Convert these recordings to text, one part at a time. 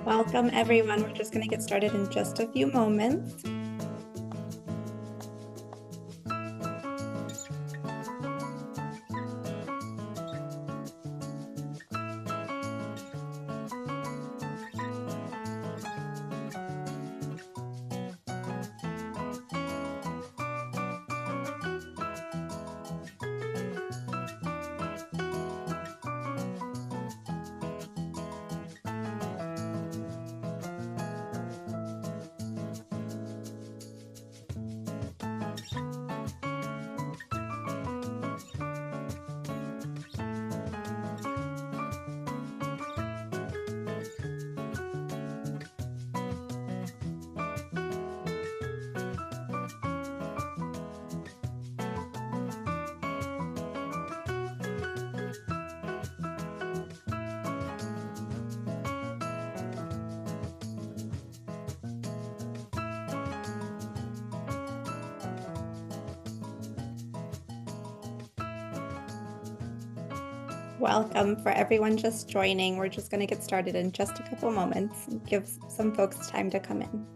Welcome, everyone. We're just going to get started in just a few moments. Welcome for everyone just joining. We're just going to get started in just a couple moments and give some folks time to come in.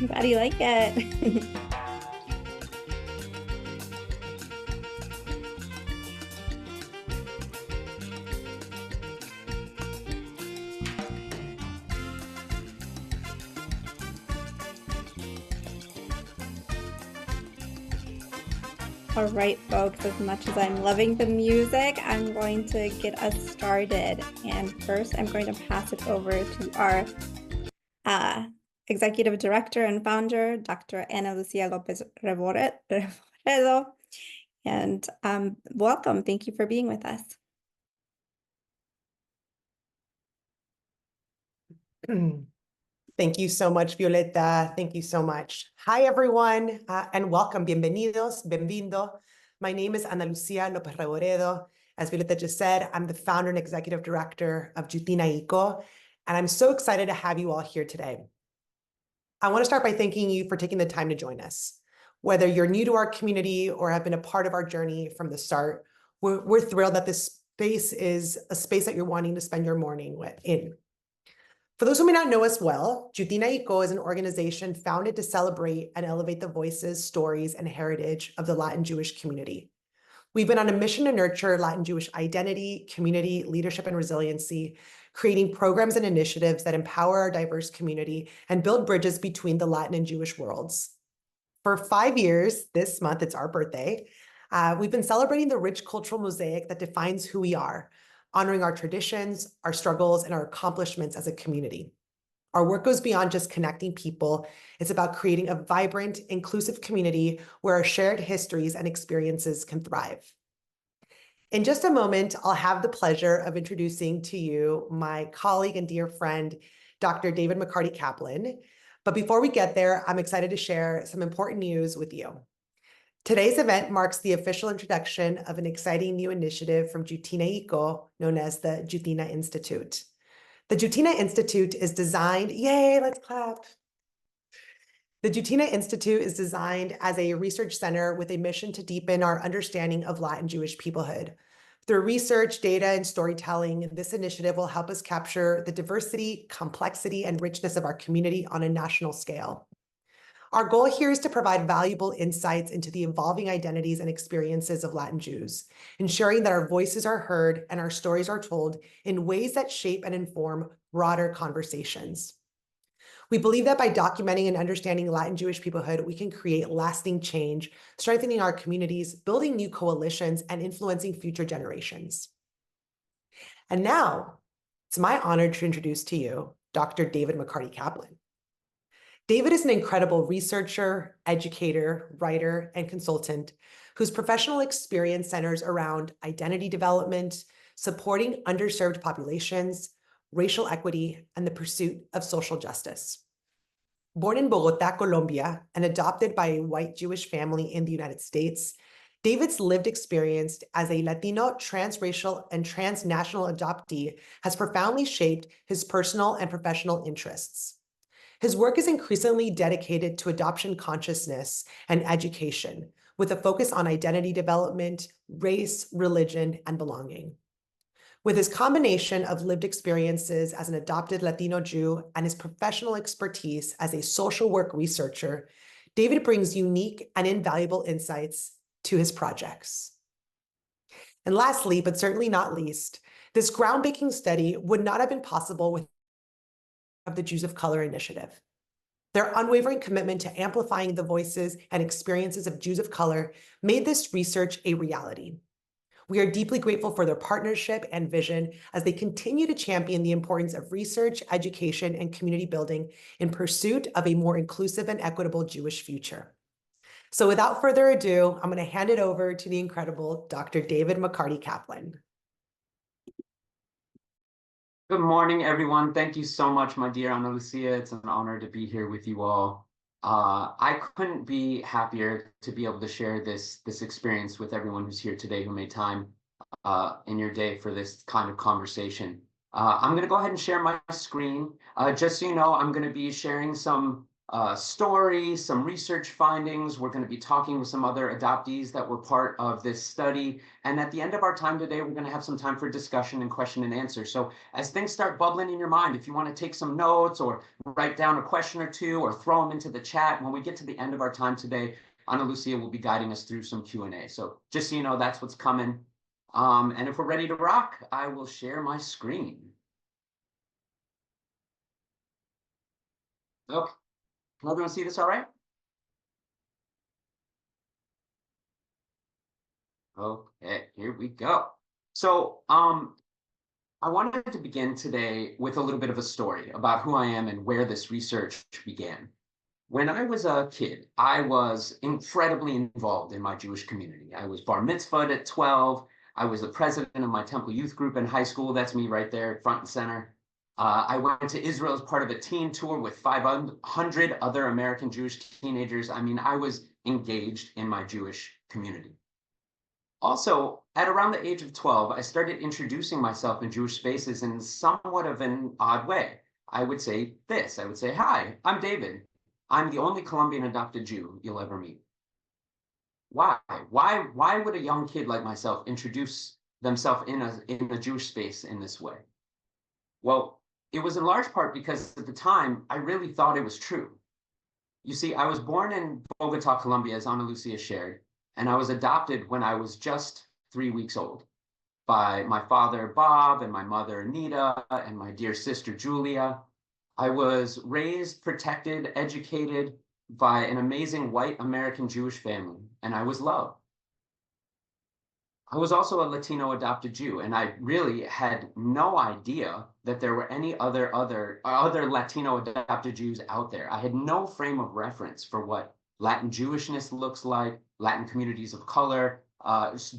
I'm glad you like it. All right, folks, as much as I'm loving the music, I'm going to get us started. And first, I'm going to pass it over to our Executive Director and Founder, Dr. Ana Lucia Lopez Reboredo. And welcome. Thank you for being with us. Thank you so much, Violeta. Thank you so much. Hi, everyone, and welcome. Bienvenidos, bienvenido. My name is Ana Lucia Lopez Reboredo. As Violeta just said, I'm the founder and executive director of Jutina ICO, and I'm so excited to have you all here today. I want to start by thanking you for taking the time to join us. Whether you're new to our community or have been a part of our journey from the start, we're thrilled that this space is a space that you're wanting to spend your morning in. For those who may not know us well, Jutina ICO is an organization founded to celebrate and elevate the voices, stories, and heritage of the Latin Jewish community. We've been on a mission to nurture Latin Jewish identity, community, leadership, and resiliency, creating programs and initiatives that empower our diverse community and build bridges between the Latin and Jewish worlds. For 5 years, this month, it's our birthday, we've been celebrating the rich cultural mosaic that defines who we are, honoring our traditions, our struggles, and our accomplishments as a community. Our work goes beyond just connecting people. It's about creating a vibrant, inclusive community where our shared histories and experiences can thrive. In just a moment, I'll have the pleasure of introducing to you my colleague and dear friend, Dr. David McCarty-Caplan. But before we get there, I'm excited to share some important news with you. Today's event marks the official introduction of an exciting new initiative from Jutina ICO, known as the Jutina Institute. The Jutina Institute is designed, yay, let's clap. The Jutina Institute is designed as a research center with a mission to deepen our understanding of Latin Jewish peoplehood. Through research, data, and storytelling, this initiative will help us capture the diversity, complexity, and richness of our community on a national scale. Our goal here is to provide valuable insights into the evolving identities and experiences of Latin Jews, ensuring that our voices are heard and our stories are told in ways that shape and inform broader conversations. We believe that by documenting and understanding Latin Jewish peoplehood, we can create lasting change, strengthening our communities, building new coalitions, and influencing future generations. And now, it's my honor to introduce to you Dr. David McCarty-Caplan. David is an incredible researcher, educator, writer, and consultant whose professional experience centers around identity development, supporting underserved populations, racial equity, and the pursuit of social justice. Born in Bogotá, Colombia, and adopted by a white Jewish family in the United States, David's lived experience as a Latino, transracial, and transnational adoptee has profoundly shaped his personal and professional interests. His work is increasingly dedicated to adoption consciousness and education, with a focus on identity development, race, religion, and belonging. With his combination of lived experiences as an adopted Latino Jew and his professional expertise as a social work researcher, David brings unique and invaluable insights to his projects. And lastly, but certainly not least, this groundbreaking study would not have been possible without the Jews of Color initiative. Their unwavering commitment to amplifying the voices and experiences of Jews of color made this research a reality. We are deeply grateful for their partnership and vision as they continue to champion the importance of research, education, and community building in pursuit of a more inclusive and equitable Jewish future. So without further ado, I'm going to hand it over to the incredible Dr. David McCarty-Caplan. Good morning, everyone. Thank you so much, my dear Ana Lucia. It's an honor to be here with you all. I couldn't be happier to be able to share this experience with everyone who's here today who made time in your day for this kind of conversation. I'm going to go ahead and share my screen. Just so you know, I'm going to be sharing some stories, some research findings. We're going to be talking with some other adoptees that were part of this study. And at the end of our time today, we're going to have some time for discussion and question and answer. So as things start bubbling in your mind, if you want to take some notes or write down a question or two or throw them into the chat, when we get to the end of our time today, Ana Lucia will be guiding us through some Q&A. So just so you know, that's what's coming. And if we're ready to rock, I will share my screen. Okay. Can everyone see this all right? Okay, here we go. So I wanted to begin today with a little bit of a story about who I am and where this research began. When I was a kid, I was incredibly involved in my Jewish community. I was bar mitzvahed at 12. I was the president of my Temple youth group in high school. That's me right there, front and center. I went to Israel as part of a teen tour with 500 other American Jewish teenagers. I mean, I was engaged in my Jewish community. Also, at around the age of 12, I started introducing myself in Jewish spaces in somewhat of an odd way. I would say this. I would say, "Hi, I'm David. I'm the only Colombian adopted Jew you'll ever meet." Why? Why would a young kid like myself introduce themselves in a Jewish space in this way? Well, it was in large part because at the time, I really thought it was true. You see, I was born in Bogotá, Colombia, as Ana Lucia shared, and I was adopted when I was just 3 weeks old by my father, Bob, and my mother, Anita, and my dear sister, Julia. I was raised, protected, educated by an amazing white American Jewish family, and I was loved. I was also a Latino adopted Jew, and I really had no idea that there were any other Latino adopted Jews out there. I had no frame of reference for what Latin Jewishness looks like, Latin communities of color,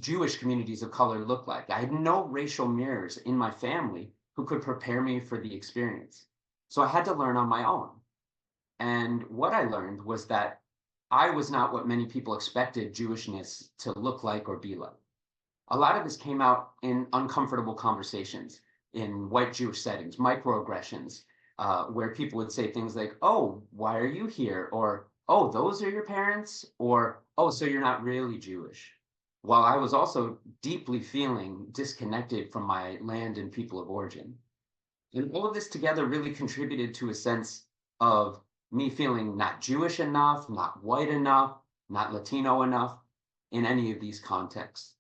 Jewish communities of color look like. I had no racial mirrors in my family who could prepare me for the experience. So I had to learn on my own. And what I learned was that I was not what many people expected Jewishness to look like or be like. A lot of this came out in uncomfortable conversations in white Jewish settings, microaggressions, where people would say things like, "Oh, why are you here?" Or, "Oh, those are your parents?" Or, "Oh, so you're not really Jewish." While I was also deeply feeling disconnected from my land and people of origin. And all of this together really contributed to a sense of me feeling not Jewish enough, not white enough, not Latino enough in any of these contexts.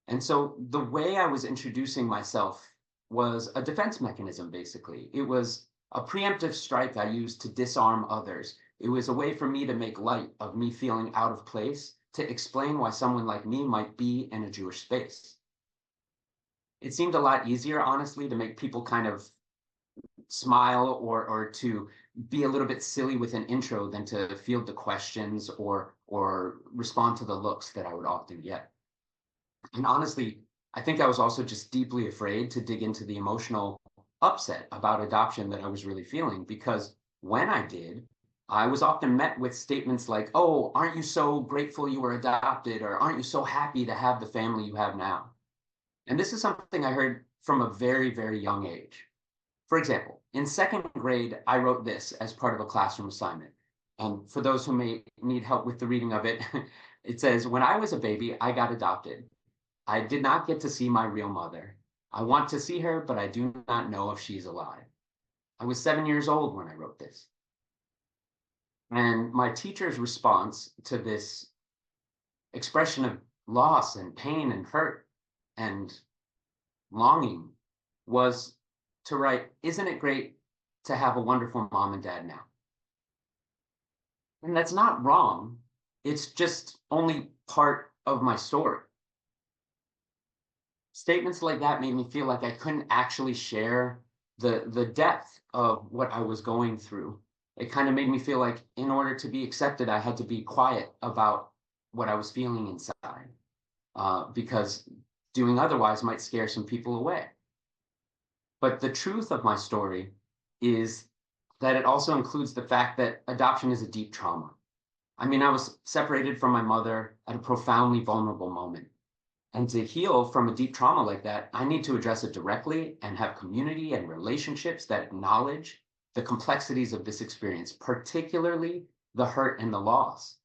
And so the way I was introducing myself was a defense mechanism, basically. It was a preemptive strike I used to disarm others. It was a way for me to make light of me feeling out of place, to explain why someone like me might be in a Jewish space. It seemed a lot easier, honestly, to make people kind of smile or to be a little bit silly with an intro than to field the questions or respond to the looks that I would often get. And honestly, I think I was also just deeply afraid to dig into the emotional upset about adoption that I was really feeling, because when I did, I was often met with statements like, oh, aren't you so grateful you were adopted? Or aren't you so happy to have the family you have now? And this is something I heard from a very, very young age. For example, in second grade, I wrote this as part of a classroom assignment. And for those who may need help with the reading of it, it says, when I was a baby, I got adopted. I did not get to see my real mother. I want to see her, but I do not know if she's alive. I was 7 years old when I wrote this. And my teacher's response to this expression of loss and pain and hurt and longing was to write, isn't it great to have a wonderful mom and dad now? And that's not wrong. It's just only part of my story. Statements like that made me feel like I couldn't actually share the depth of what I was going through. It kind of made me feel like in order to be accepted, I had to be quiet about what I was feeling inside, because doing otherwise might scare some people away. But the truth of my story is that it also includes the fact that adoption is a deep trauma. I mean, I was separated from my mother at a profoundly vulnerable moment. And to heal from a deep trauma like that, I need to address it directly and have community and relationships that acknowledge the complexities of this experience, particularly the hurt and the loss,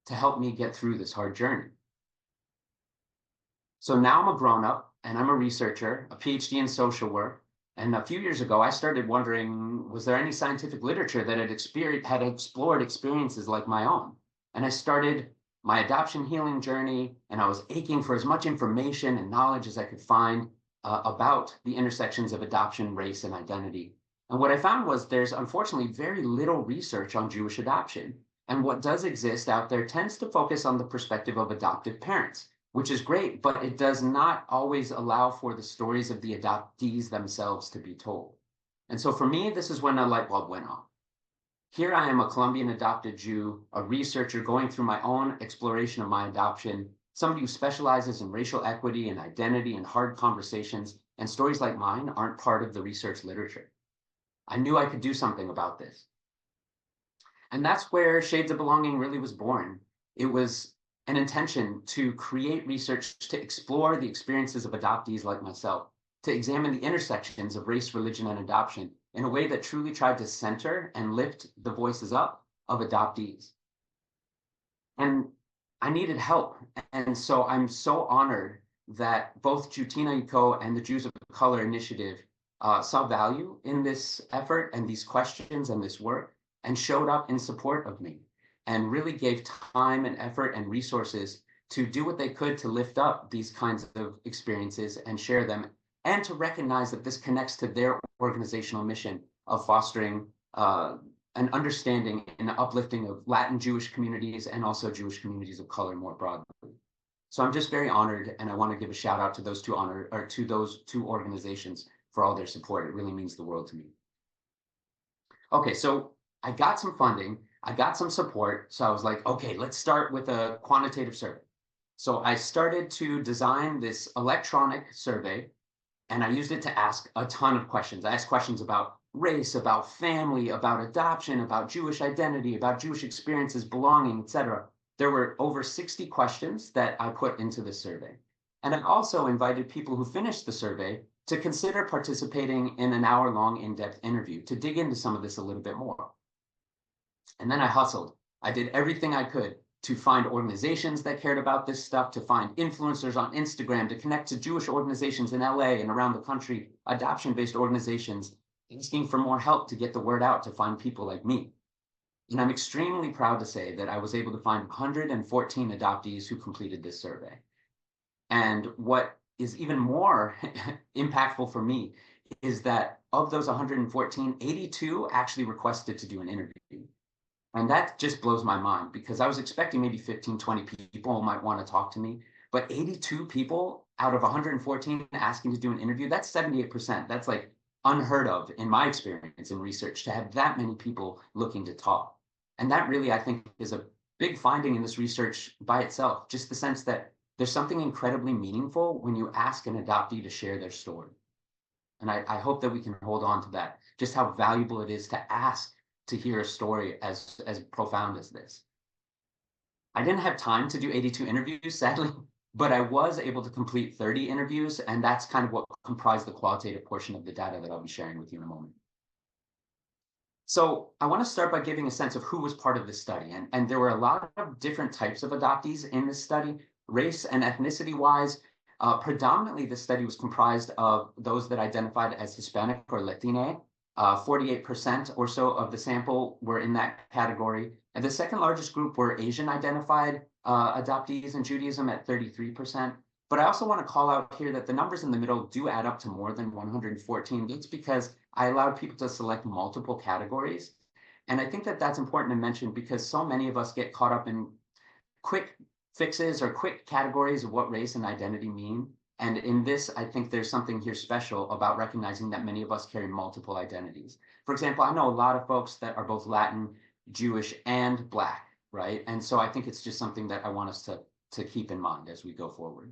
to help me get through this hard journey. So now I'm a grown-up and I'm a researcher, a PhD in social work. And a few years ago, I started wondering, was there any scientific literature that had explored experiences like my own? And I started my adoption healing journey, and I was aching for as much information and knowledge as I could find about the intersections of adoption, race, and identity. And what I found was there's unfortunately very little research on Jewish adoption. And what does exist out there tends to focus on the perspective of adoptive parents, which is great, but it does not always allow for the stories of the adoptees themselves to be told. And so for me, this is when a light bulb went off. Here I am, a Colombian adopted Jew, a researcher going through my own exploration of my adoption, somebody who specializes in racial equity and identity and hard conversations, and stories like mine aren't part of the research literature. I knew I could do something about this. And that's where Shades of Belonging really was born. It was an intention to create research to explore the experiences of adoptees like myself, to examine the intersections of race, religion, and adoption in a way that truly tried to center and lift the voices up of adoptees. And I needed help. And so I'm so honored that both Jutina Iko and the Jews of Color Initiative saw value in this effort and these questions and this work, and showed up in support of me and really gave time and effort and resources to do what they could to lift up these kinds of experiences and share them, and to recognize that this connects to their organizational mission of fostering an understanding and uplifting of Latin Jewish communities and also Jewish communities of color more broadly. So I'm just very honored, and I want to give a shout out to those two organizations for all their support. It really means the world to me. Okay, so I got some funding, I got some support, so I was like, okay, let's start with a quantitative survey. So I started to design this electronic survey, and I used it to ask a ton of questions. I asked questions about race, about family, about adoption, about Jewish identity, about Jewish experiences, belonging, etc. There were over 60 questions that I put into the survey. And I also invited people who finished the survey to consider participating in an hour-long in-depth interview to dig into some of this a little bit more. And then I hustled. I did everything I could to find organizations that cared about this stuff, to find influencers on Instagram, to connect to Jewish organizations in LA and around the country, adoption-based organizations, asking for more help to get the word out to find people like me. And I'm extremely proud to say that I was able to find 114 adoptees who completed this survey. And what is even more impactful for me is that of those 114, 82 actually requested to do an interview. And that just blows my mind because I was expecting maybe 15, 20 people might want to talk to me, but 82 people out of 114 asking to do an interview, that's 78%. That's like unheard of in my experience in research to have that many people looking to talk. And that really, I think, is a big finding in this research by itself, just the sense that there's something incredibly meaningful when you ask an adoptee to share their story. And I hope that we can hold on to that, just how valuable it is to ask to hear a story as profound as this. I didn't have time to do 82 interviews, sadly, but I was able to complete 30 interviews, and that's kind of what comprised the qualitative portion of the data that I'll be sharing with you in a moment. So I want to start by giving a sense of who was part of this study. And there were a lot of different types of adoptees in this study, race and ethnicity-wise. Predominantly, the study was comprised of those that identified as Hispanic or Latine. 48% or so of the sample were in that category. And the second largest group were Asian identified adoptees in Judaism at 33%. But I also want to call out here that the numbers in the middle do add up to more than 114. That's because I allowed people to select multiple categories. And I think that that's important to mention because so many of us get caught up in quick fixes or quick categories of what race and identity mean. And in this, I think there's something here special about recognizing that many of us carry multiple identities. For example, I know a lot of folks that are both Latin, Jewish, and Black, right? And so I think it's just something that I want us to keep in mind as we go forward.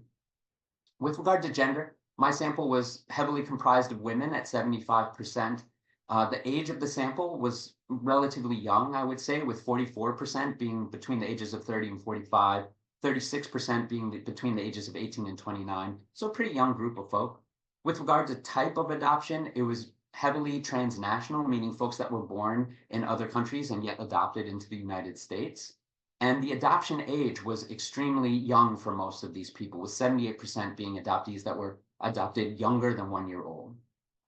With regard to gender, my sample was heavily comprised of women at 75%. The age of the sample was relatively young, I would say, with 44% being between the ages of 30 and 45. 36% being between the ages of 18 and 29, so a pretty young group of folk. With regard to type of adoption, it was heavily transnational, meaning folks that were born in other countries and yet adopted into the United States. And the adoption age was extremely young for most of these people, with 78% being adoptees that were adopted younger than 1 year old.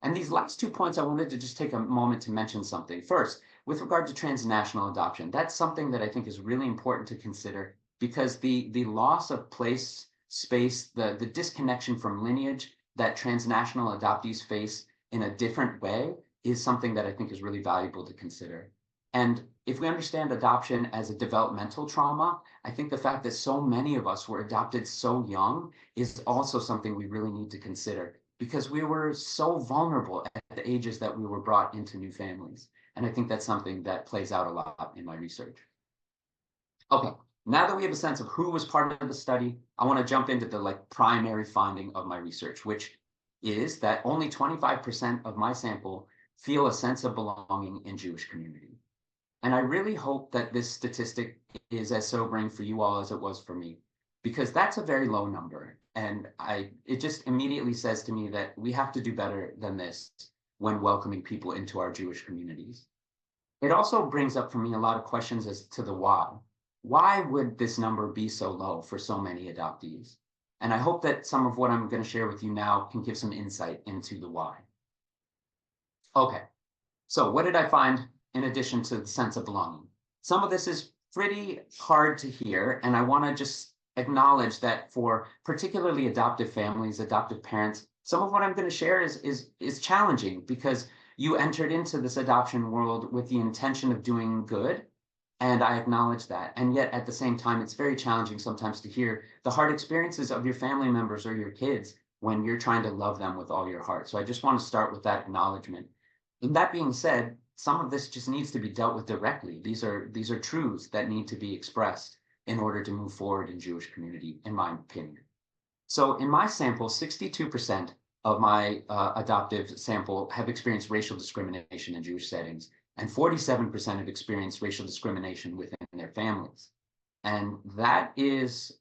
And these last 2 points, I wanted to just take a moment to mention something. First, with regard to transnational adoption, that's something that I think is really important to consider because the loss of place, space, the disconnection from lineage that transnational adoptees face in a different way is something that I think is really valuable to consider. And if we understand adoption as a developmental trauma, I think the fact that so many of us were adopted so young is also something we really need to consider because we were so vulnerable at the ages that we were brought into new families. And I think that's something that plays out a lot in my research. Okay. Now that we have a sense of who was part of the study, I want to jump into the primary finding of my research, which is that only 25% of my sample feel a sense of belonging in Jewish community. And I really hope that this statistic is as sobering for you all as it was for me, because that's a very low number. And it just immediately says to me that we have to do better than this when welcoming people into our Jewish communities. It also brings up for me a lot of questions as to the why. Why would this number be so low for so many adoptees? And I hope that some of what I'm going to share with you now can give some insight into the why. Okay, so what did I find in addition to the sense of belonging? Some of this is pretty hard to hear, and I want to just acknowledge that for particularly adoptive families, adoptive parents, some of what I'm going to share is challenging because you entered into this adoption world with the intention of doing good. And I acknowledge that. And yet at the same time, it's very challenging sometimes to hear the hard experiences of your family members or your kids when you're trying to love them with all your heart. So I just want to start with that acknowledgement. And that being said, some of this just needs to be dealt with directly. These are truths that need to be expressed in order to move forward in Jewish community, in my opinion. So in my sample, 62% of my adoptive sample have experienced racial discrimination in Jewish settings. And 47% have experienced racial discrimination within their families. And that is,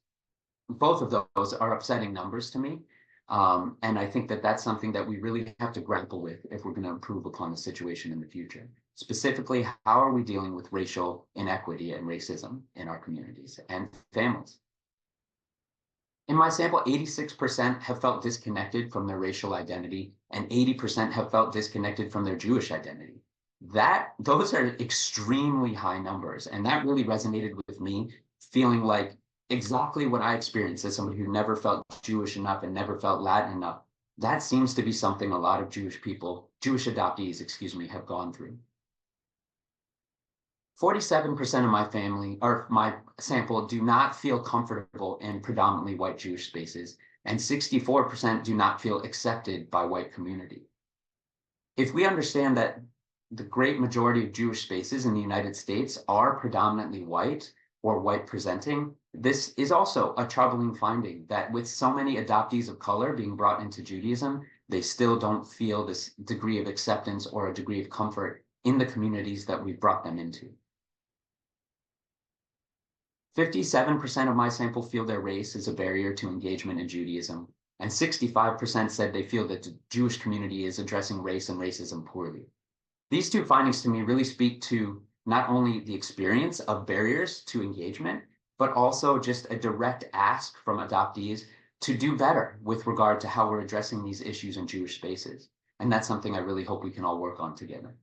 both of those are upsetting numbers to me. And I think that that's something that we really have to grapple with if we're going to improve upon the situation in the future. Specifically, how are we dealing with racial inequity and racism in our communities and families? In my sample, 86% have felt disconnected from their racial identity, and 80% have felt disconnected from their Jewish identity. Those are extremely high numbers, and that really resonated with me, feeling like exactly what I experienced as somebody who never felt Jewish enough and never felt Latin enough. That seems to be something a lot of Jewish adoptees, excuse me, have gone through. 47% of my family, or my sample, do not feel comfortable in predominantly white Jewish spaces, and 64% do not feel accepted by white community. If we understand that the great majority of Jewish spaces in the United States are predominantly white or white presenting, this is also a troubling finding that with so many adoptees of color being brought into Judaism, they still don't feel this degree of acceptance or a degree of comfort in the communities that we've brought them into. 57% of my sample feel their race is a barrier to engagement in Judaism, and 65% said they feel that the Jewish community is addressing race and racism poorly. These two findings to me really speak to not only the experience of barriers to engagement, but also just a direct ask from adoptees to do better with regard to how we're addressing these issues in Jewish spaces. And that's something I really hope we can all work on together.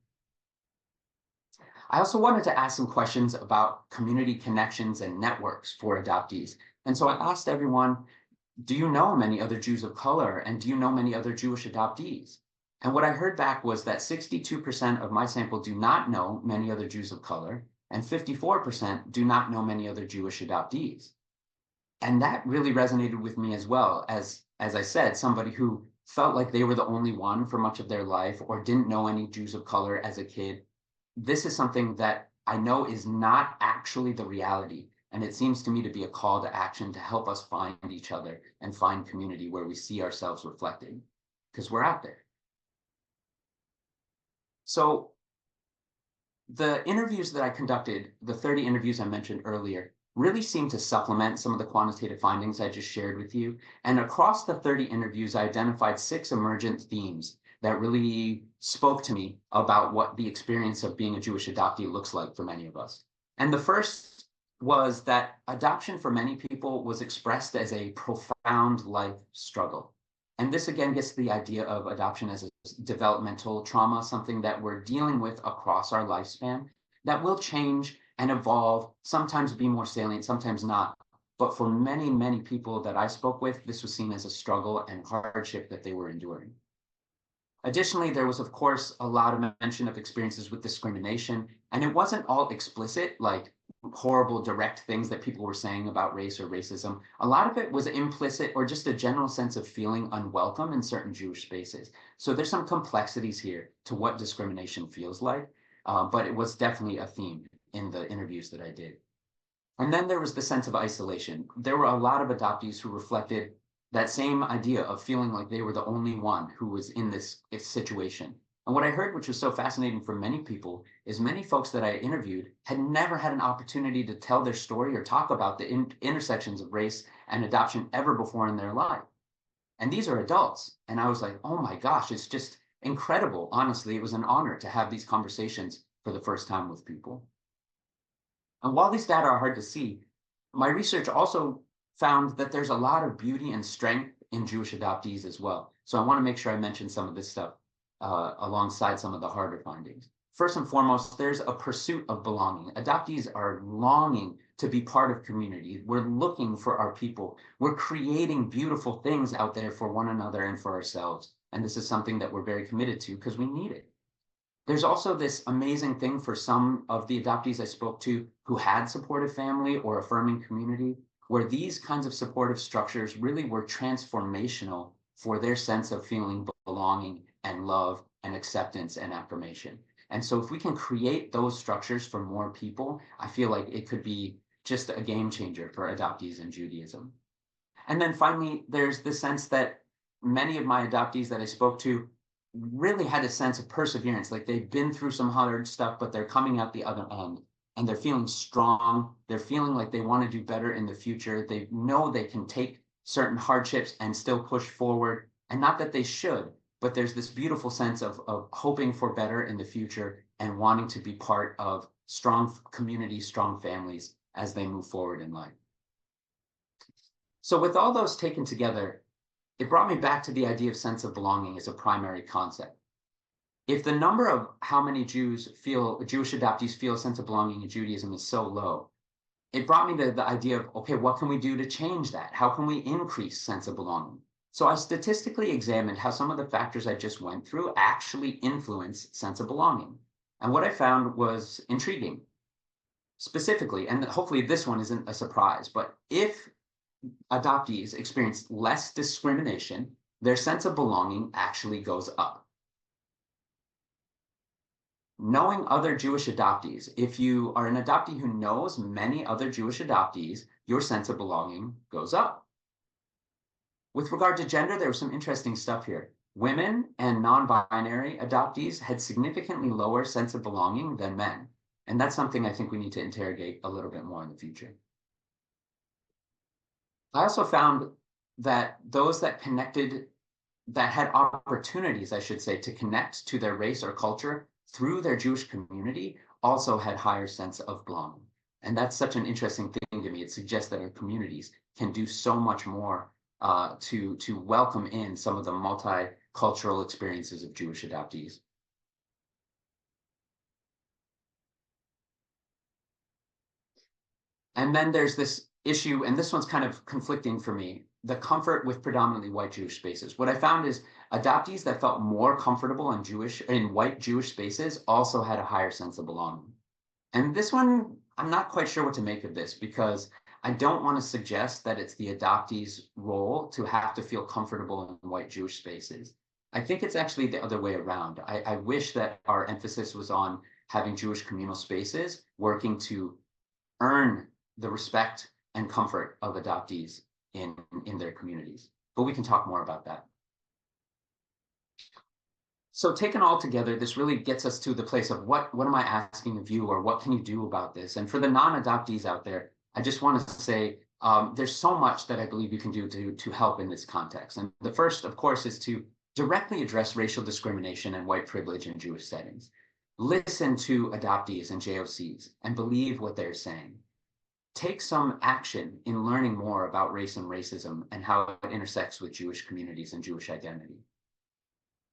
I also wanted to ask some questions about community connections and networks for adoptees. And so I asked everyone, do you know many other Jews of color? And do you know many other Jewish adoptees? And what I heard back was that 62% of my sample do not know many other Jews of color, and 54% do not know many other Jewish adoptees. And that really resonated with me as well, as I said, somebody who felt like they were the only one for much of their life or didn't know any Jews of color as a kid. This is something that I know is not actually the reality. And it seems to me to be a call to action to help us find each other and find community where we see ourselves reflected, because we're out there. So the interviews that I conducted, the 30 interviews I mentioned earlier, really seem to supplement some of the quantitative findings I just shared with you. And across the 30 interviews, I identified 6 emergent themes that really spoke to me about what the experience of being a Jewish adoptee looks like for many of us. And the first was that adoption for many people was expressed as a profound life struggle. And this again gets to the idea of adoption as a developmental trauma, something that we're dealing with across our lifespan that will change and evolve, sometimes be more salient, sometimes not. But for many, many people that I spoke with, this was seen as a struggle and hardship that they were enduring. Additionally, there was, of course, a lot of mention of experiences with discrimination, and it wasn't all explicit, like horrible direct things that people were saying about race or racism. A lot of it was implicit or just a general sense of feeling unwelcome in certain Jewish spaces. So there's some complexities here to what discrimination feels like, but it was definitely a theme in the interviews that I did. And then there was the sense of isolation. There were a lot of adoptees who reflected that same idea of feeling like they were the only one who was in this situation. And what I heard, which was so fascinating for many people, is many folks that I interviewed had never had an opportunity to tell their story or talk about the intersections of race and adoption ever before in their life. And these are adults. And I was like, oh my gosh, it's just incredible. Honestly, it was an honor to have these conversations for the first time with people. And while these data are hard to see, my research also found that there's a lot of beauty and strength in Jewish adoptees as well. So I want to make sure I mention some of this stuff alongside some of the harder findings. First and foremost, there's a pursuit of belonging. Adoptees are longing to be part of community. We're looking for our people. We're creating beautiful things out there for one another and for ourselves. And this is something that we're very committed to because we need it. There's also this amazing thing for some of the adoptees I spoke to who had supportive family or affirming community, where these kinds of supportive structures really were transformational for their sense of feeling belonging and love and acceptance and affirmation. And so if we can create those structures for more people, I feel like it could be just a game changer for adoptees in Judaism. And then finally, there's the sense that many of my adoptees that I spoke to really had a sense of perseverance, like they've been through some hard stuff, but they're coming out the other end. And they're feeling strong. They're feeling like they want to do better in the future. They know they can take certain hardships and still push forward. And not that they should, but there's this beautiful sense of hoping for better in the future and wanting to be part of strong communities, strong families as they move forward in life. So with all those taken together, it brought me back to the idea of sense of belonging as a primary concept. If the number of how many Jewish adoptees feel a sense of belonging in Judaism is so low, it brought me to the idea of, okay, what can we do to change that? How can we increase sense of belonging? So I statistically examined how some of the factors I just went through actually influence sense of belonging. And what I found was intriguing. Specifically, and hopefully this one isn't a surprise, but if adoptees experience less discrimination, their sense of belonging actually goes up. Knowing other Jewish adoptees, if you are an adoptee who knows many other Jewish adoptees, your sense of belonging goes up. With regard to gender, there was some interesting stuff here. Women and non-binary adoptees had significantly lower sense of belonging than men. And that's something I think we need to interrogate a little bit more in the future. I also found that those that had opportunities, I should say, to connect to their race or culture through their Jewish community also had higher sense of belonging. And that's such an interesting thing to me. It suggests that our communities can do so much more to welcome in some of the multicultural experiences of Jewish adoptees. And then there's this issue, and this one's kind of conflicting for me, the comfort with predominantly white Jewish spaces. What I found is adoptees that felt more comfortable in white Jewish spaces also had a higher sense of belonging. And this one, I'm not quite sure what to make of this, because I don't want to suggest that it's the adoptee's role to have to feel comfortable in white Jewish spaces. I think it's actually the other way around. I wish that our emphasis was on having Jewish communal spaces working to earn the respect and comfort of adoptees in their communities. But we can talk more about that. So taken all together, this really gets us to the place of what am I asking of you, or what can you do about this? And for the non-adoptees out there, I just want to say there's so much that I believe you can do to help in this context. And the first, of course, is to directly address racial discrimination and white privilege in Jewish settings. Listen to adoptees and JOCs and believe what they're saying. Take some action in learning more about race and racism and how it intersects with Jewish communities and Jewish identity.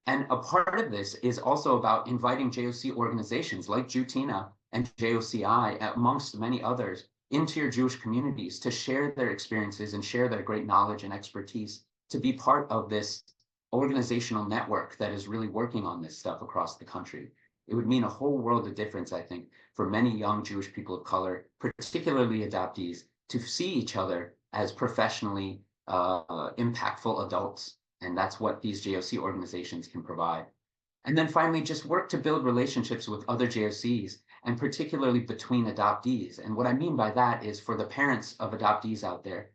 And a part of this is also about inviting JOC organizations like Jutina and JOCI, amongst many others, into your Jewish communities to share their experiences and share their great knowledge and expertise to be part of this organizational network that is really working on this stuff across the country. It would mean a whole world of difference, I think, for many young Jewish people of color, particularly adoptees, to see each other as professionally impactful adults. And that's what these JOC organizations can provide. And then finally, just work to build relationships with other JOCs, and particularly between adoptees. And what I mean by that is, for the parents of adoptees out there,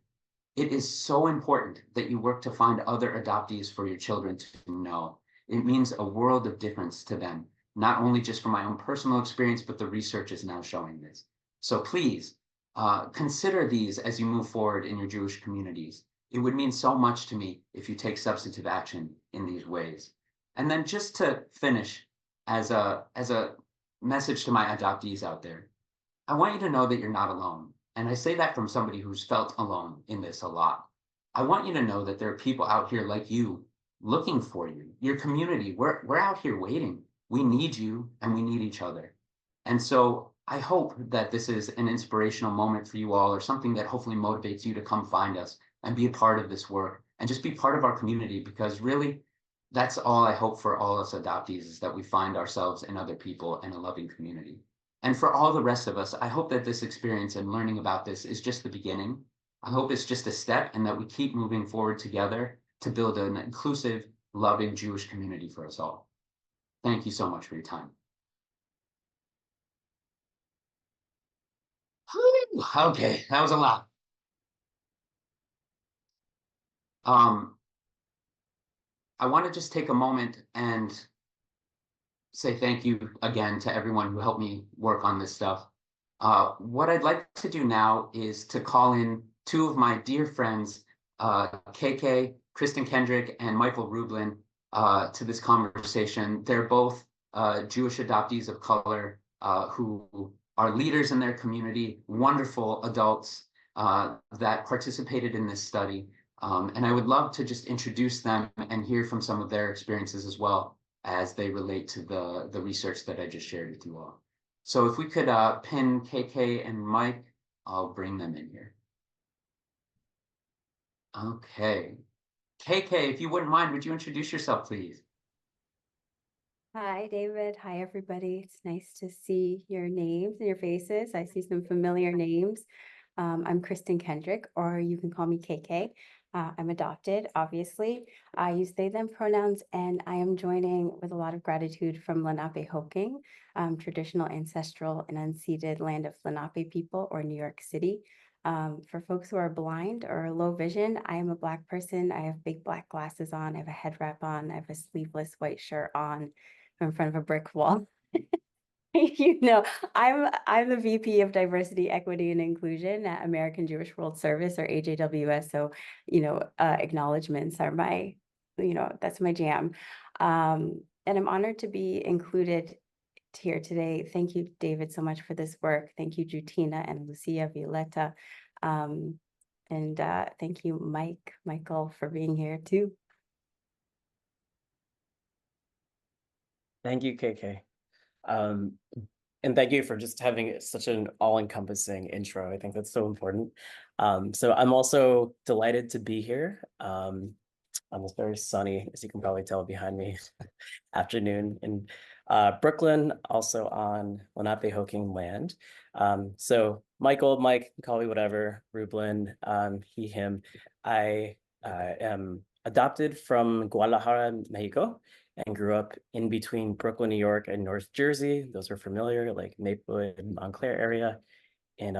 it is so important that you work to find other adoptees for your children to know. It means a world of difference to them, not only just from my own personal experience, but the research is now showing this. So please consider these as you move forward in your Jewish communities. It would mean so much to me if you take substantive action in these ways. And then just to finish, as a message to my adoptees out there, I want you to know that you're not alone. And I say that from somebody who's felt alone in this a lot. I want you to know that there are people out here like you looking for you, your community. We're out here waiting. We need you and we need each other. And so I hope that this is an inspirational moment for you all, or something that hopefully motivates you to come find us and be a part of this work and just be part of our community, because really that's all I hope for all us adoptees, is that we find ourselves in other people and a loving community. And for all the rest of us, I hope that this experience and learning about this is just the beginning. I hope it's just a step, and that we keep moving forward together to build an inclusive, loving Jewish community for us all. Thank you so much for your time. Okay, that was a lot. I want to just take a moment and say thank you again to everyone who helped me work on this stuff. What I'd like to do now is to call in two of my dear friends, KK, Kristen Kendrick, and Michael Rublin, to this conversation. They're both Jewish adoptees of color who are leaders in their community, wonderful adults that participated in this study. And I would love to just introduce them and hear from some of their experiences as well, as they relate to the research that I just shared with you all. So if we could pin KK and Mike, I'll bring them in here. Okay. KK, if you wouldn't mind, would you introduce yourself, please? Hi, David. Hi, everybody. It's nice to see your names and your faces. I see some familiar names. I'm Kristen Kendrick, or you can call me KK. I'm adopted, obviously. I use they, them pronouns, and I am joining with a lot of gratitude from Lenapehoking, traditional, ancestral, and unceded land of Lenape people, or New York City. For folks who are blind or low vision, I am a Black person. I have big Black glasses on. I have a head wrap on. I have a sleeveless white shirt on in front of a brick wall. You know, I'm the VP of Diversity, Equity, and Inclusion at American Jewish World Service, or AJWS. So, acknowledgements are my, that's my jam. And I'm honored to be included here today. Thank you, David, so much for this work. Thank you, Jutina and Lucia, Violetta. And thank you, Michael, for being here too. Thank you, KK. And thank you for just having such an all-encompassing intro. I think that's so important. So I'm also delighted to be here on this very sunny, as you can probably tell behind me, afternoon in Brooklyn, also on Lenapehoking land. So Michael, Mike, call me whatever, Rublin, he, him. I am adopted from Guadalajara, Mexico, and grew up in between Brooklyn, New York, and North Jersey. Those are familiar, like Maplewood, Montclair area, and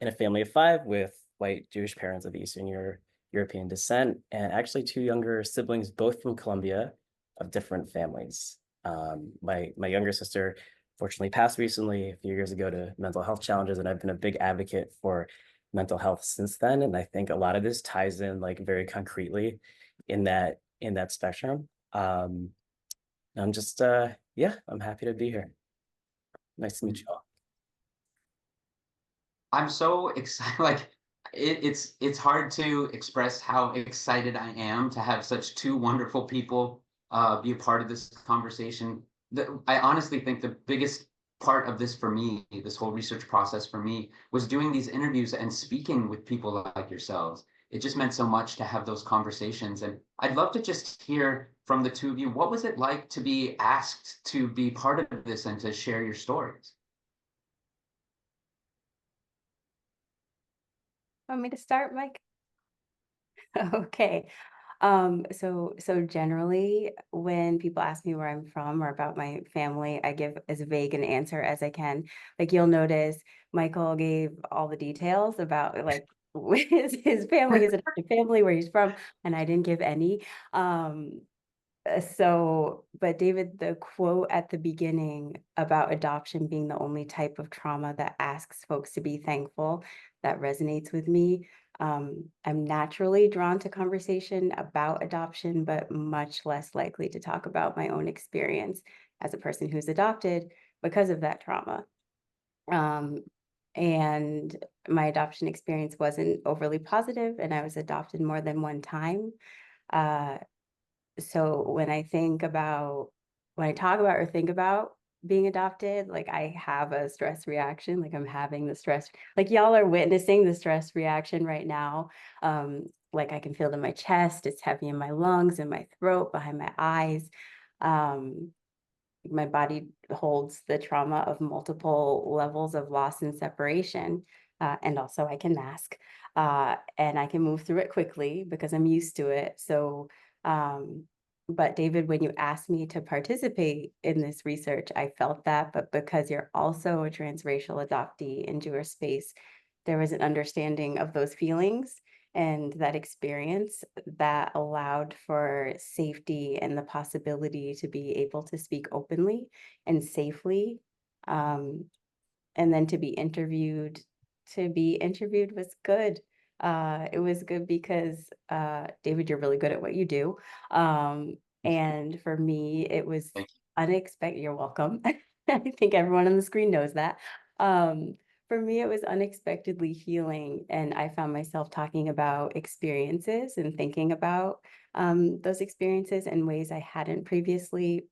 in a family of 5 with white Jewish parents of Eastern European descent, and actually 2 younger siblings, both from Colombia, of different families. My younger sister fortunately passed recently, a few years ago, to mental health challenges, and I've been a big advocate for mental health since then. And I think a lot of this ties in like very concretely in that spectrum. I'm just I'm happy to be here. Nice to meet you all. I'm so excited. Like it's hard to express how excited I am to have such 2 wonderful people be a part of this conversation. I honestly think the biggest part of this for me, this whole research process for me, was doing these interviews and speaking with people like yourselves. It just meant so much to have those conversations. And I'd love to just hear from the 2 of you, what was it like to be asked to be part of this and to share your stories? Want me to start, Mike? Okay. So generally, when people ask me where I'm from or about my family, I give as vague an answer as I can. Like, you'll notice Michael gave all the details about like his family, his adopted family, where he's from, and I didn't give any. But David, the quote at the beginning about adoption being the only type of trauma that asks folks to be thankful, that resonates with me. I'm naturally drawn to conversation about adoption, but much less likely to talk about my own experience as a person who's adopted because of that trauma. And my adoption experience wasn't overly positive, and I was adopted more than one time. So when I talk about or think about being adopted, like I have a stress reaction, like I'm having the stress, like y'all are witnessing the stress reaction right now. Like I can feel it in my chest, it's heavy in my lungs, in my throat, behind my eyes. My body holds the trauma of multiple levels of loss and separation. And also I can mask, and I can move through it quickly because I'm used to it. So, but David, when you asked me to participate in this research, I felt that, but because you're also a transracial adoptee in Jewish space, there was an understanding of those feelings and that experience that allowed for safety and the possibility to be able to speak openly and safely. And then to be interviewed was good. It was good because David, you're really good at what you do. And for me, it was unexpected. You're welcome. I think everyone on the screen knows that. For me, it was unexpectedly healing, and I found myself talking about experiences and thinking about those experiences in ways I hadn't previously,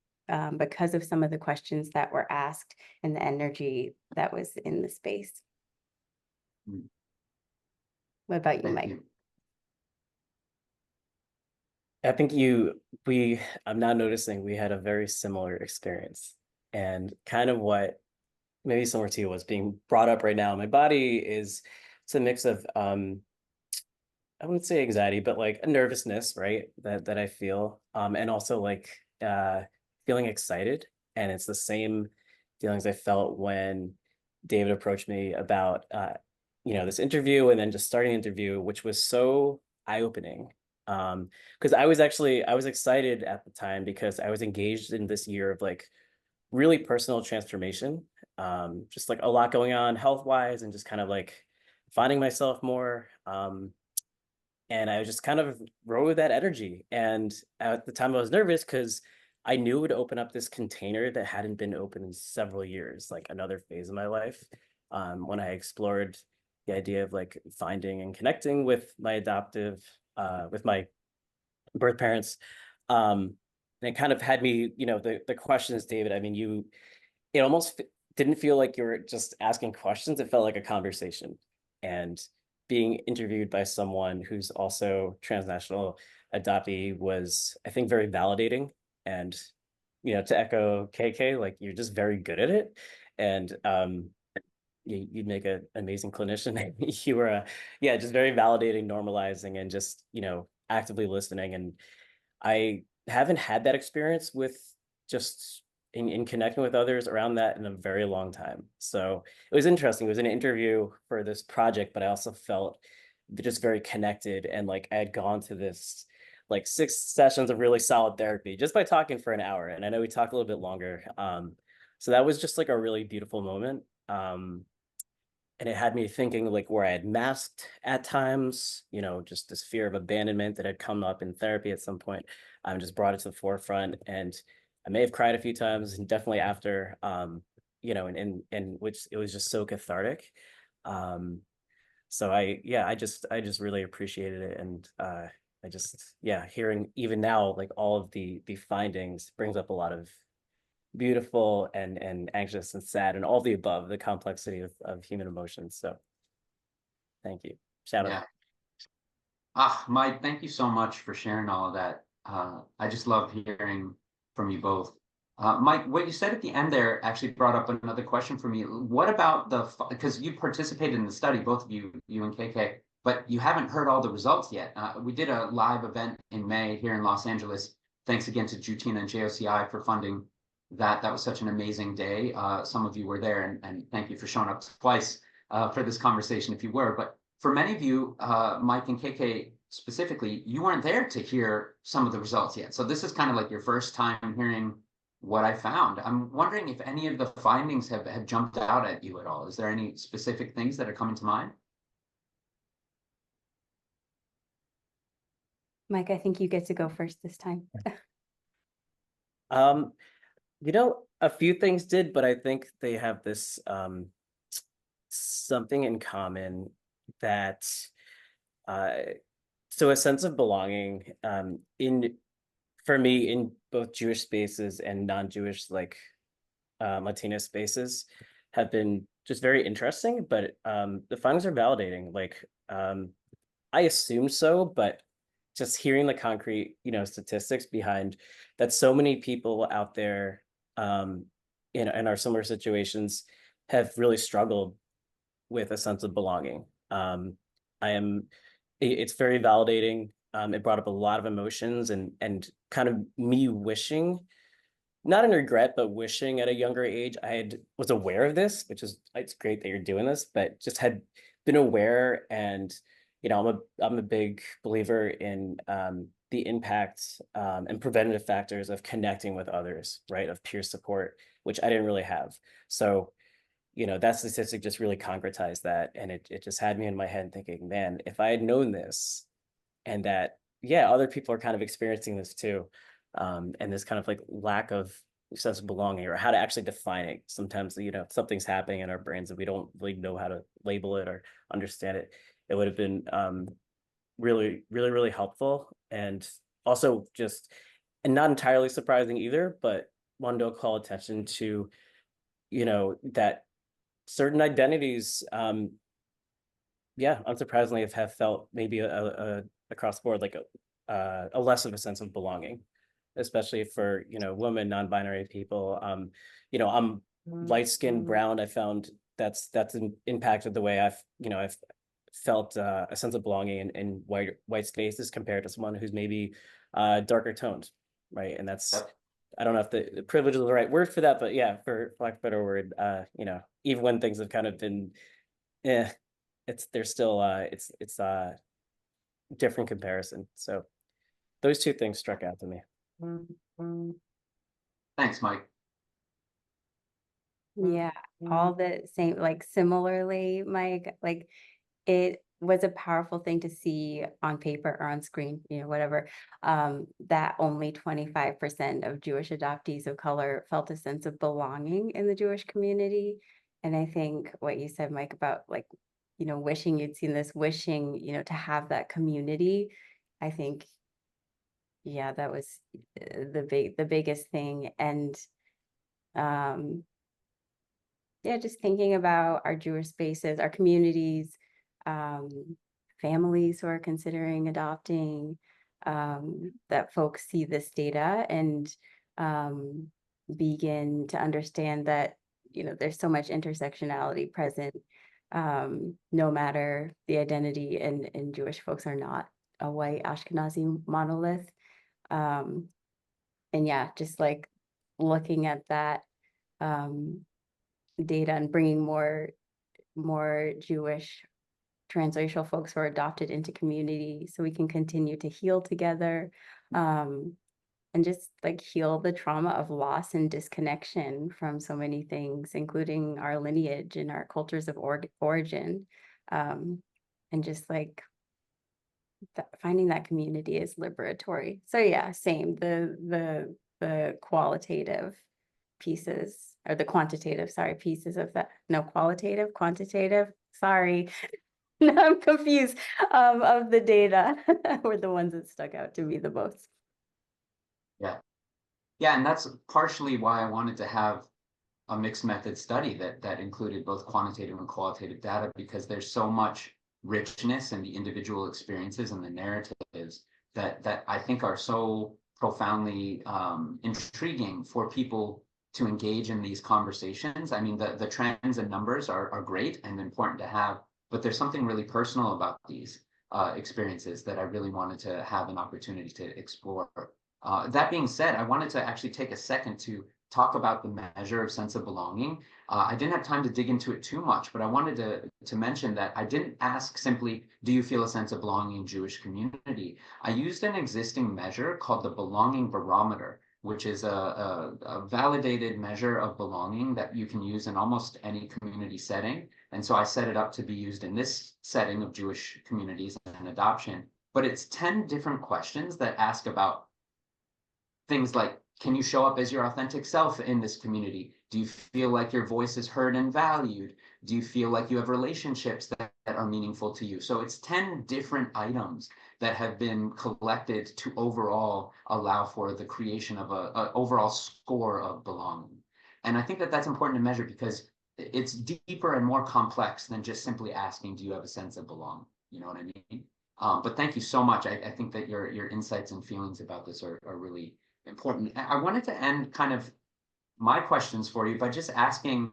because of some of the questions that were asked and the energy that was in the space. What about you, Mike? I think I'm now noticing we had a very similar experience, and kind of what maybe similar to you was being brought up right now. My body it's a mix of I wouldn't say anxiety, but like a nervousness, right? That I feel. And also like feeling excited. And it's the same feelings I felt when David approached me about this interview and then just starting the interview, which was so eye-opening. Because I was excited at the time because I was engaged in this year of like really personal transformation. Just like a lot going on health-wise and just kind of like finding myself more. And I just kind of rode with that energy. And at the time I was nervous because I knew it would open up this container that hadn't been open in several years, like another phase of my life. When I explored the idea of like finding and connecting with with my birth parents. And it kind of had me, the questions, David, I mean, it almost didn't feel like you were just asking questions. It felt like a conversation. And being interviewed by someone who's also transnational adoptee was, I think, very validating. And, to echo KK, like you're just very good at it. And you'd make an amazing clinician. You were, yeah, just very validating, normalizing, and just, actively listening. And I haven't had that experience with just in connecting with others around that in a very long time. So it was interesting. It was an interview for this project, but I also felt just very connected, and like I had gone to this like 6 sessions of really solid therapy just by talking for an hour. And I know we talked a little bit longer. So that was just like a really beautiful moment. And it had me thinking like where I had masked at times, just this fear of abandonment that had come up in therapy at some point. I just brought it to the forefront, and I may have cried a few times, and definitely after, and which it was just so cathartic. Um, so I just really appreciated it, and hearing even now like all of the findings brings up a lot of beautiful and anxious and sad and all the above, the complexity of human emotions. So thank you. Shout out. Yeah. Mike, thank you so much for sharing all of that. I just love hearing from you both. Mike, what you said at the end there actually brought up another question for me. What about because you participated in the study, both of you and KK, but you haven't heard all the results yet. We did a live event in May here in Los Angeles. Thanks again to Jutina and JOCI for funding that. That was such an amazing day. Some of you were there, and thank you for showing up twice for this conversation if you were. But for many of you, Mike and KK specifically, you weren't there to hear some of the results yet. So this is kind of like your first time hearing what I found. I'm wondering if any of the findings have jumped out at you at all. Is there any specific things that are coming to mind? Mike, I think you get to go first this time. A few things did, but I think they have this something in common that so a sense of belonging for me in both Jewish spaces and non-Jewish like Latina spaces have been just very interesting, but the findings are validating. Like I assume so, but just hearing the concrete, statistics behind that, so many people out there in our similar situations have really struggled with a sense of belonging. It's very validating. It brought up a lot of emotions and kind of me wishing, not in regret, but wishing at a younger age was aware of this, which is, it's great that you're doing this, but just had been aware. And I'm a big believer in the impact and preventative factors of connecting with others, right? Of peer support, which I didn't really have. So that statistic just really concretized that. And it just had me in my head thinking, man, if I had known this, and that, other people are kind of experiencing this too. And this kind of like lack of sense of belonging, or how to actually define it. Sometimes, something's happening in our brains and we don't really know how to label it or understand it. It would have been really, really, really helpful. And also just, and not entirely surprising either, but wanted to call attention to, that certain identities, unsurprisingly have felt maybe across the board, like a less of a sense of belonging, especially for, women, non-binary people. I'm light-skinned, brown. I found that's impacted the way I've felt a sense of belonging in white spaces compared to someone who's maybe darker toned, right? And that's, Yep. I don't know if the privilege is the right word for that, but yeah, for lack of a better word, even when things have kind of been, there's still it's different comparison. So those two things struck out to me. Thanks, Mike. Yeah, all the same, like similarly, Mike, like it was a powerful thing to see on paper or on screen, whatever, that only 25% of Jewish adoptees of color felt a sense of belonging in the Jewish community. And I think what you said, Mike, about like, wishing you'd seen this, wishing, to have that community, I think, yeah, that was the biggest thing. And yeah, just thinking about our Jewish spaces, our communities, families who are considering adopting, that folks see this data and begin to understand that, there's so much intersectionality present, no matter the identity, and Jewish folks are not a white Ashkenazi monolith. And yeah, just like looking at that, data and bringing more Jewish transracial folks who are adopted into community so we can continue to heal together, and just like heal the trauma of loss and disconnection from so many things, including our lineage and our cultures of origin, and just like finding that community is liberatory. So yeah, same, the qualitative pieces, or the quantitative, sorry, pieces of that. No, quantitative, sorry. No, I'm confused, of the data were the ones that stuck out to me the most. Yeah, and that's partially why I wanted to have a mixed method study that included both quantitative and qualitative data, because there's so much richness in the individual experiences and the narratives that I think are so profoundly intriguing for people to engage in these conversations. I mean, the trends and numbers are great and important to have, but there's something really personal about these experiences that I really wanted to have an opportunity to explore. That being said, I wanted to actually take a second to talk about the measure of sense of belonging. I didn't have time to dig into it too much, but I wanted to mention that I didn't ask simply, do you feel a sense of belonging in Jewish community? I used an existing measure called the Belonging Barometer, which is a validated measure of belonging that you can use in almost any community setting. And so I set it up to be used in this setting of Jewish communities and adoption. But it's 10 different questions that ask about things like, can you show up as your authentic self in this community? Do you feel like your voice is heard and valued? Do you feel like you have relationships that are meaningful to you? So it's 10 different items that have been collected to overall allow for the creation of an overall score of belonging. And I think that that's important to measure because it's deeper and more complex than just simply asking, do you have a sense of belonging? You know what I mean? But thank you so much. I think that your insights and feelings about this are really important. I wanted to end kind of my questions for you by just asking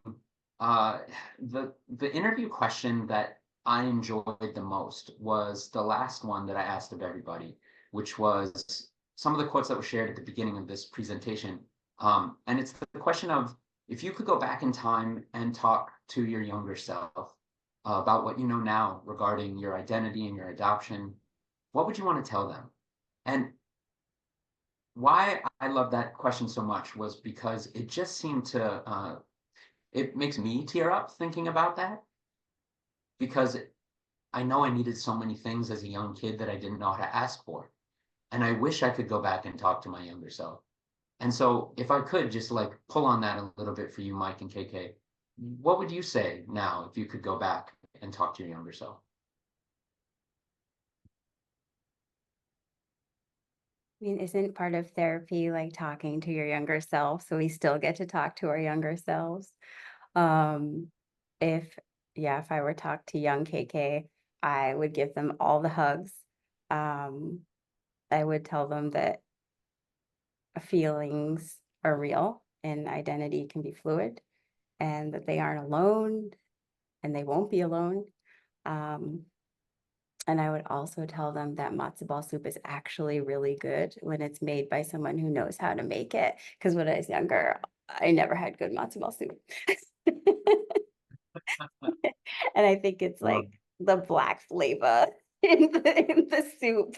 the interview question that I enjoyed the most was the last one that I asked of everybody, which was some of the quotes that were shared at the beginning of this presentation. And it's the question of, if you could go back in time and talk to your younger self about what you know now regarding your identity and your adoption, what would you want to tell them? And why I love that question so much was because it just seemed to, it makes me tear up thinking about that, because I know I needed so many things as a young kid that I didn't know how to ask for. And I wish I could go back and talk to my younger self. And so if I could just like pull on that a little bit for you, Mike and KK, what would you say now if you could go back and talk to your younger self? I mean, isn't part of therapy like talking to your younger self? So we still get to talk to our younger selves. If I were to talk to young KK, I would give them all the hugs. I would tell them that feelings are real and identity can be fluid, and that they aren't alone and they won't be alone. And I would also tell them that matzo ball soup is actually really good when it's made by someone who knows how to make it. Because when I was younger, I never had good matzo ball soup. And I think it's Well, like the black flavor in the soup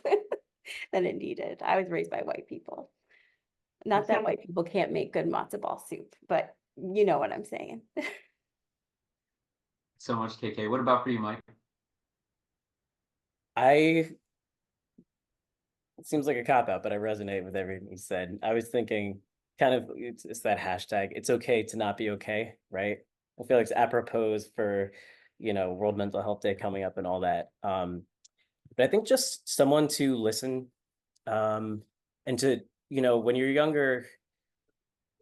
that it needed. I was raised by white people. Not that white people can't make good matzo ball soup, but you know what I'm saying. so much, KK. What about for you, Mike? It seems like a cop out, but I resonate with everything you said. I was thinking kind of it's that hashtag, it's okay to not be okay, right? I feel like it's apropos for, World Mental Health Day coming up and all that. But I think just someone to listen, and to, when you're younger,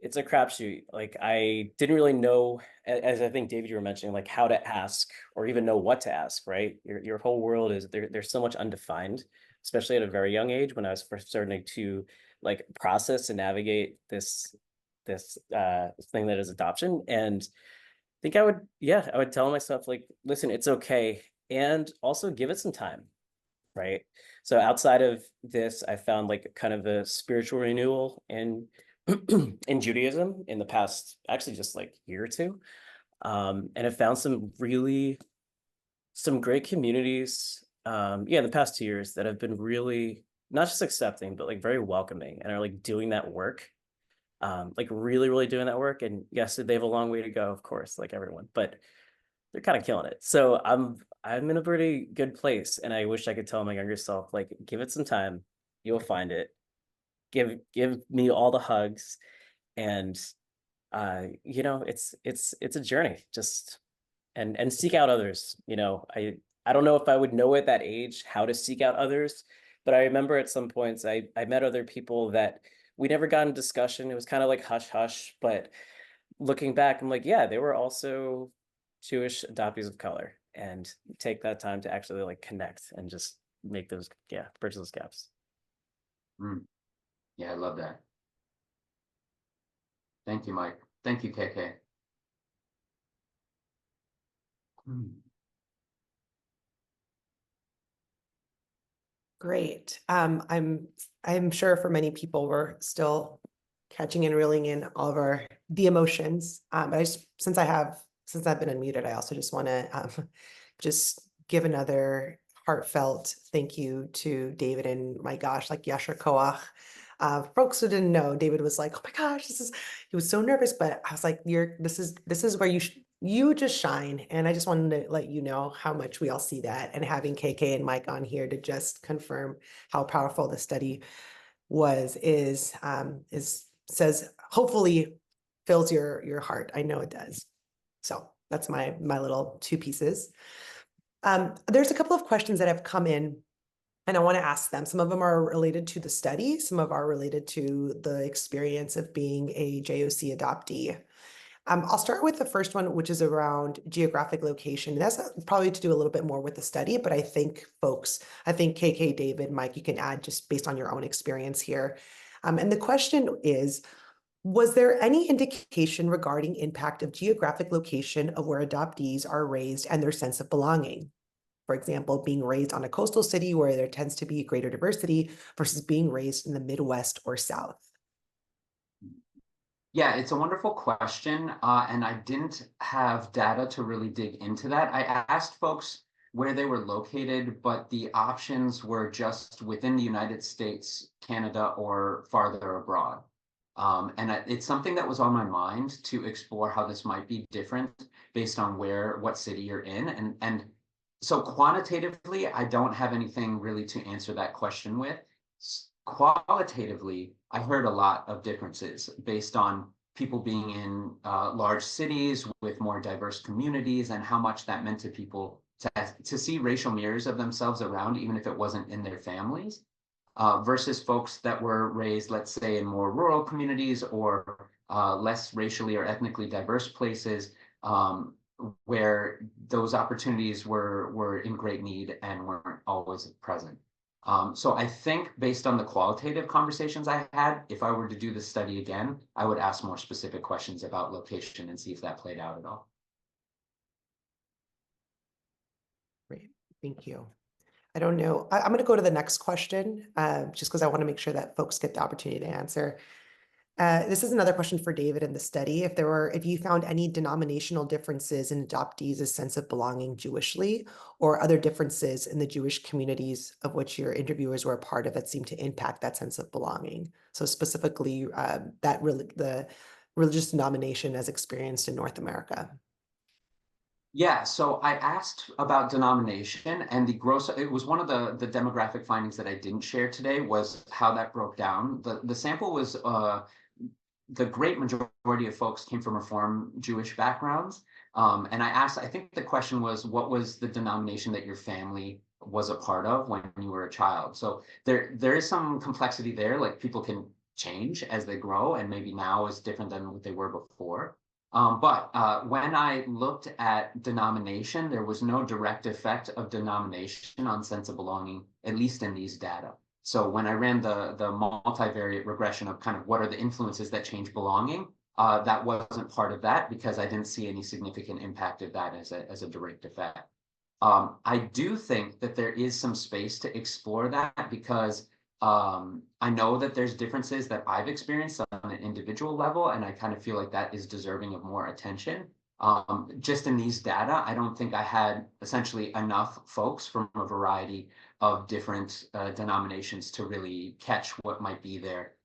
it's a crapshoot. Like I didn't really know, as I think David, you were mentioning, like how to ask or even know what to ask, right? Your whole world is there's so much undefined, especially at a very young age when I was first starting to like process and navigate this thing that is adoption. And I think I would tell myself, like, listen, it's okay. And also give it some time, right? So outside of this, I found like kind of a spiritual renewal in in Judaism in the past, actually just like year or two. And I found some great communities, in the past 2 years that have been really not just accepting, but like very welcoming and are like doing that work, like really, really doing that work. And yes, they have a long way to go, of course, like everyone, but they're kind of killing it. So I'm in a pretty good place, and I wish I could tell my younger self, like, give it some time, you'll find it. Give me all the hugs, and it's a journey. Just and seek out others. I don't know if I would know at that age how to seek out others, but I remember at some points I met other people that we never got in discussion. It was kind of like hush hush, but looking back, I'm like, yeah, they were also Jewish adoptees of color, and take that time to actually like connect and just make those, bridge those gaps. Mm. Yeah, I love that. Thank you, Mike. Thank you, KK. Great. I'm sure for many people we're still catching and reeling in all of the emotions. But since I've been unmuted, I also just want to just give another heartfelt thank you to David, and my gosh, like Yasher Koach. Folks who didn't know, David was like, "Oh my gosh, he was so nervous," but I was like, this is where you just shine." And I just wanted to let you know how much we all see that, and having KK and Mike on here to just confirm how powerful the study says hopefully fills your heart. I know it does. So that's my little two pieces. There's a couple of questions that have come in, and I want to ask them. Some of them are related to the study, some of are related to the experience of being a JOC adoptee. I'll start with the first one, which is around geographic location. That's probably to do a little bit more with the study, but I think KK, David, Mike, you can add just based on your own experience here. And the question is, was there any indication regarding impact of geographic location of where adoptees are raised and their sense of belonging? For example, being raised on a coastal city where there tends to be greater diversity versus being raised in the Midwest or South. Yeah, it's a wonderful question, and I didn't have data to really dig into that. I asked folks where they were located, but the options were just within the United States, Canada, or farther abroad. And it's something that was on my mind to explore how this might be different based on what city you're in. And so quantitatively, I don't have anything really to answer that question with. Qualitatively, I heard a lot of differences based on people being in large cities with more diverse communities, and how much that meant to people to see racial mirrors of themselves around, even if it wasn't in their families, versus folks that were raised, let's say, in more rural communities or less racially or ethnically diverse places, where those opportunities were in great need and weren't always present. So I think based on the qualitative conversations I had, if I were to do this study again, I would ask more specific questions about location and see if that played out at all. Great, thank you. I don't know. I'm going to go to the next question, just because I want to make sure that folks get the opportunity to answer. This is another question for David in the study. If you found any denominational differences in adoptees' sense of belonging Jewishly, or other differences in the Jewish communities of which your interviewers were a part of that seemed to impact that sense of belonging. So specifically, the religious denomination as experienced in North America. Yeah, so I asked about denomination, and it was one of the demographic findings that I didn't share today was how that broke down. The sample was the great majority of folks came from Reform Jewish backgrounds. And I think the question was, what was the denomination that your family was a part of when you were a child? So there is some complexity there, like people can change as they grow, and maybe now is different than what they were before. But when I looked at denomination, there was no direct effect of denomination on sense of belonging, at least in these data. So when I ran the multivariate regression of kind of what are the influences that change belonging, that wasn't part of that because I didn't see any significant impact of that as a direct effect. I do think that there is some space to explore that because I know that there's differences that I've experienced on an individual level, and I kind of feel like that is deserving of more attention. Just in these data, I don't think I had essentially enough folks from a variety of different denominations to really catch what might be there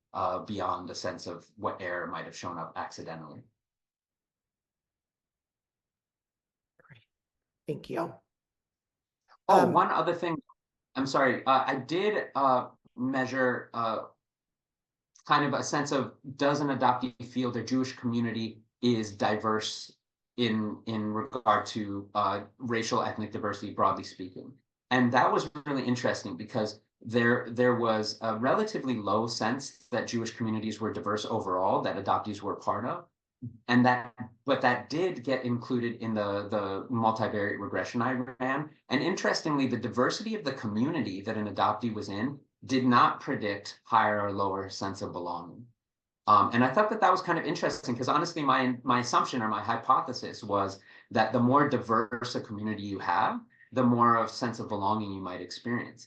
beyond the sense of what error might have shown up accidentally. Great, thank you. Oh, one other thing. I'm sorry. I did measure kind of a sense of, does an adoptee feel their Jewish community is diverse in regard to racial ethnic diversity, broadly speaking. And that was really interesting because there was a relatively low sense that Jewish communities were diverse overall, that adoptees were part of. And that did get included in the multivariate regression I ran. And interestingly, the diversity of the community that an adoptee was in did not predict higher or lower sense of belonging. And I thought that was kind of interesting because honestly, my assumption or my hypothesis was that the more diverse a community you have, the more of sense of belonging you might experience.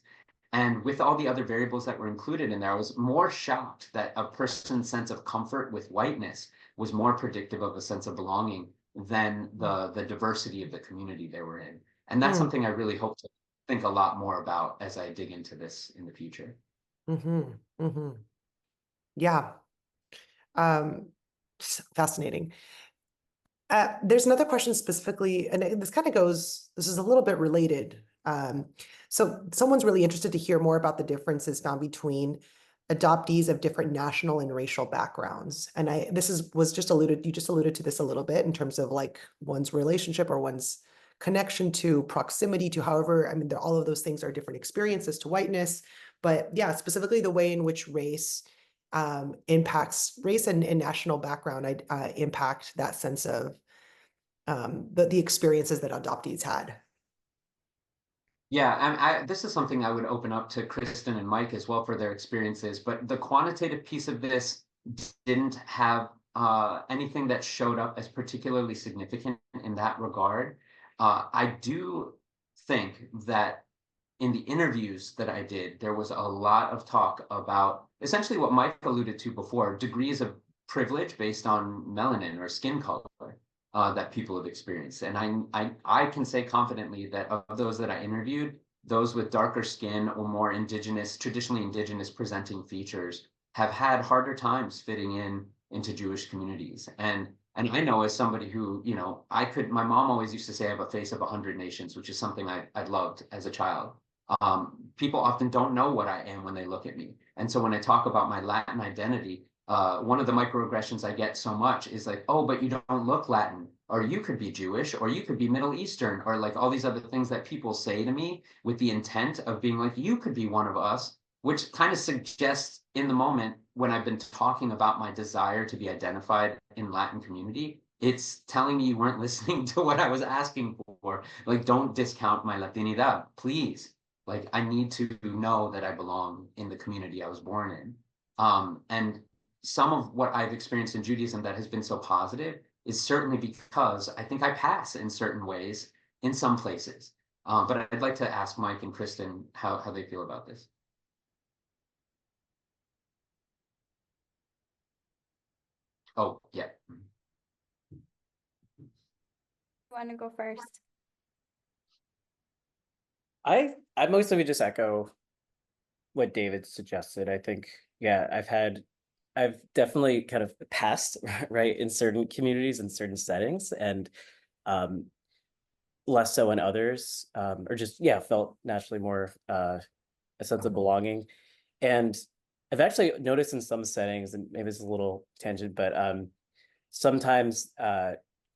And with all the other variables that were included in there, I was more shocked that a person's sense of comfort with whiteness was more predictive of a sense of belonging than the diversity of the community they were in. And that's something I really hope to think a lot more about as I dig into this in the future. Yeah. Fascinating. There's another question specifically, and this is a little bit related. So someone's really interested to hear more about the differences found between adoptees of different national and racial backgrounds. And you just alluded to this a little bit in terms of like one's relationship or one's connection to proximity to, however, I mean, all of those things are different experiences to whiteness, but yeah, specifically the way in which race impacts race and national background impact that sense of the experiences that adoptees had. Yeah, and this is something I would open up to Kristen and Mike as well for their experiences, but the quantitative piece of this didn't have anything that showed up as particularly significant in that regard. I do think that in the interviews that I did, there was a lot of talk about essentially what Mike alluded to before, degrees of privilege based on melanin or skin color that people have experienced. And I can say confidently that of those that I interviewed, those with darker skin or more traditionally indigenous presenting features have had harder times fitting into Jewish communities. And I know as somebody who, my mom always used to say I have a face of 100 nations, which is something I loved as a child. People often don't know what I am when they look at me. And so when I talk about my Latin identity, one of the microaggressions I get so much is like, oh, but you don't look Latin, or you could be Jewish, or you could be Middle Eastern, or like all these other things that people say to me with the intent of being like, you could be one of us, which kind of suggests in the moment when I've been talking about my desire to be identified in Latin community, it's telling me you weren't listening to what I was asking for. Like, don't discount my Latinidad, please. Like, I need to know that I belong in the community I was born in. And some of what I've experienced in Judaism that has been so positive is certainly because I think I pass in certain ways in some places. But I'd like to ask Mike and Kristen how they feel about this. Oh, yeah. You want to go first? I mostly would just echo what David suggested. I think, yeah, I've definitely kind of passed, right, in certain communities and certain settings, and um, less so in others, or just, yeah, felt naturally more a sense of belonging. And I've actually noticed in some settings, and maybe it's a little tangent, but sometimes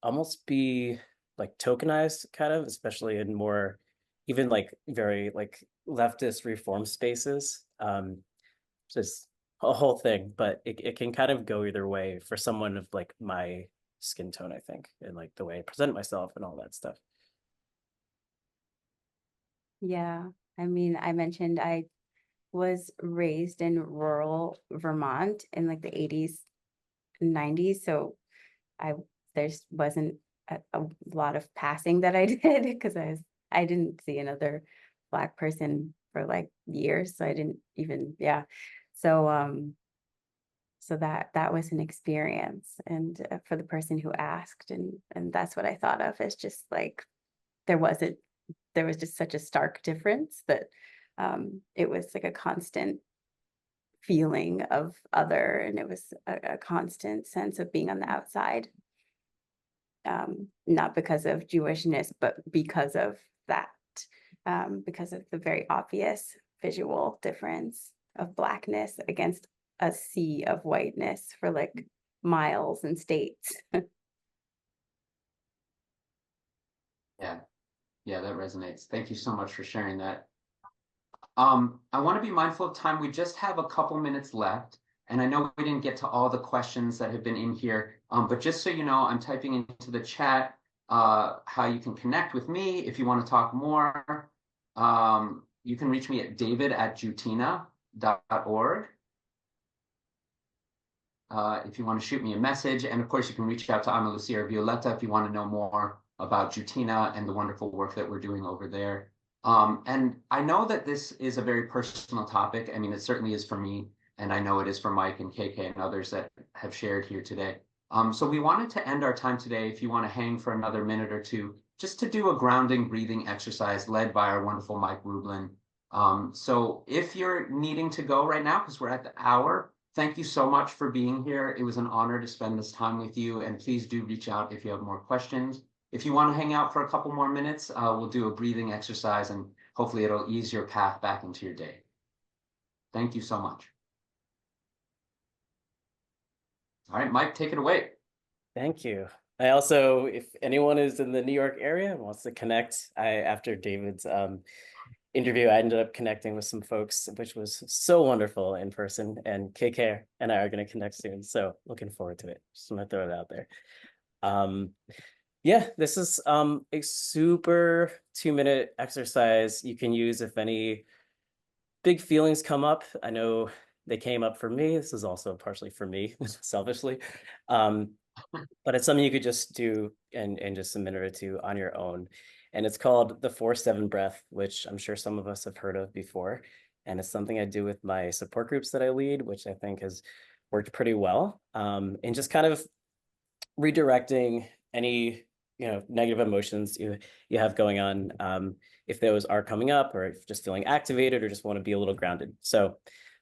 almost be like tokenized, kind of, especially in more even like very like leftist reform spaces. Just a whole thing, but it can kind of go either way for someone of like my skin tone, I think, and like the way I present myself and all that stuff. Yeah, I mean, I mentioned I was raised in rural Vermont in like the 80s and 90s. So there's wasn't a lot of passing that I did because I didn't see another Black person for like years. So I didn't even, yeah. So so that was an experience. And for the person who asked, and that's what I thought of as just like there was just such a stark difference that it was like a constant feeling of other, and it was a constant sense of being on the outside, not because of Jewishness, but because of that, because of the very obvious visual difference of Blackness against a sea of whiteness for like miles and states. Yeah, yeah, that resonates. Thank you so much for sharing that. I want to be mindful of time. We just have a couple minutes left, and I know we didn't get to all the questions that have been in here, but just so you know, I'm typing into the chat how you can connect with me if you want to talk more. You can reach me at david@jutina.org. If you want to shoot me a message, and of course you can reach out to Ana Lucia or Violeta if you want to know more about Jutina and the wonderful work that we're doing over there. And I know that this is a very personal topic. I mean, it certainly is for me, and I know it is for Mike and KK and others that have shared here today. So we wanted to end our time today, if you want to hang for another minute or two, just to do a grounding breathing exercise led by our wonderful Mike Rublin. So if you're needing to go right now, because we're at the hour, thank you so much for being here. It was an honor to spend this time with you, and please do reach out if you have more questions. If you want to hang out for a couple more minutes, we'll do a breathing exercise, and hopefully it'll ease your path back into your day. Thank you so much. All right, Mike, take it away. Thank you. I also, if anyone is in the New York area and wants to connect, after David's interview, I ended up connecting with some folks, which was so wonderful in person, and KK and I are going to connect soon. So looking forward to it. Just want to throw it out there. Yeah, this is a super 2-minute exercise you can use if any big feelings come up. I know they came up for me. This is also partially for me, selfishly. But it's something you could just do in just a minute or two on your own. And it's called the 4-7 breath, which I'm sure some of us have heard of before. And it's something I do with my support groups that I lead, which I think has worked pretty well. And just kind of redirecting any negative emotions you have going on, if those are coming up, or if just feeling activated, or just want to be a little grounded. So